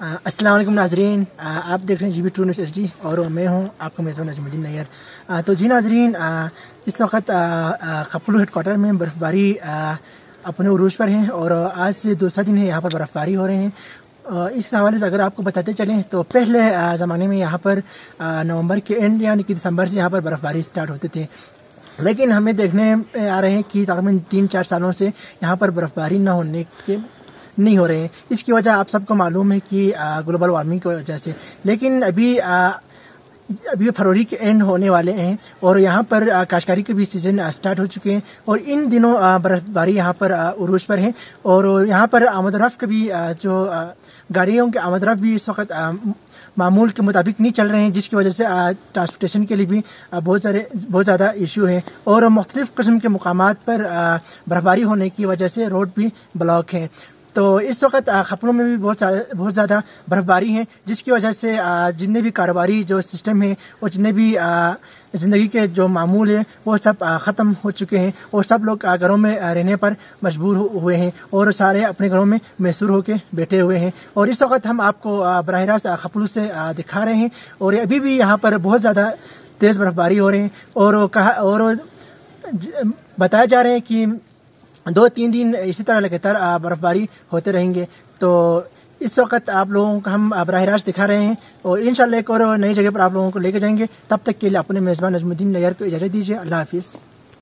السلام علیکم ناظرین، آپ دیکھ رہے ہیں G B true news H D اور میں ہوں آپ کا میزبان نجم الدین نیئر۔ تو جی ناظرین، اس وقت کھپلو ہیڈ کوارٹر میں برف باری اپنے عروج پر ہیں اور آج سے دوسرا دن ہے یہاں پر برف باری ہو رہے ہیں۔ اس حوالے سے اگر آپ کو بتاتے چلیں تو پہلے زمانے میں یہاں پر نومبر کے اینڈ یعنی کہ دسمبر سے یہاں پر برف باری اسٹارٹ ہوتے تھے، لیکن ہمیں دیکھنے آ رہے ہیں کہ تقریباً 3-4 سالوں سے یہاں پر برف باری نہیں ہو رہے ہیں۔ اس کی وجہ آپ سب کو معلوم ہے کہ گلوبل وارمنگ کی وجہ سے، لیکن ابھی فروری کے اینڈ ہونے والے ہیں اور یہاں پر کاشتکاری کے بھی سیزن اسٹارٹ ہو چکے ہیں اور ان دنوں برف باری یہاں پر عروج پر ہے اور یہاں پر آمد و رفت کا بھی جو گاڑیوں کے آمد و رفت بھی اس وقت معمول کے مطابق نہیں چل رہے ہیں، جس کی وجہ سے ٹرانسپورٹیشن کے لیے بھی بہت زیادہ ایشو ہے اور مختلف قسم کے مقامات پر برف باری ہونے کی وجہ سے روڈ بھی بلاک ہیں۔ تو اس وقت کھپلو میں بھی بہت زیادہ برف باری ہے، جس کی وجہ سے جتنے بھی کاروباری جو سسٹم ہے اور جتنے بھی زندگی کے جو معمول ہیں وہ سب ختم ہو چکے ہیں اور سب لوگ گھروں میں رہنے پر مجبور ہوئے ہیں اور سارے اپنے گھروں میں محصور ہو کے بیٹھے ہوئے ہیں۔ اور اس وقت ہم آپ کو براہ راست کھپلو سے دکھا رہے ہیں اور ابھی بھی یہاں پر بہت زیادہ تیز برف باری ہو رہے ہیں اور بتایا جا رہے ہیں کہ 2-3 دن اسی طرح لگاتار برف باری ہوتے رہیں گے۔ تو اس وقت آپ لوگوں کو ہم براہ راست دکھا رہے ہیں اور انشاءاللہ ایک اور نئی جگہ پر آپ لوگوں کو لے کے جائیں گے۔ تب تک کے لیے اپنے میزبان نجم الدین نیئر کو اجازت دیجیے۔ اللہ حافظ۔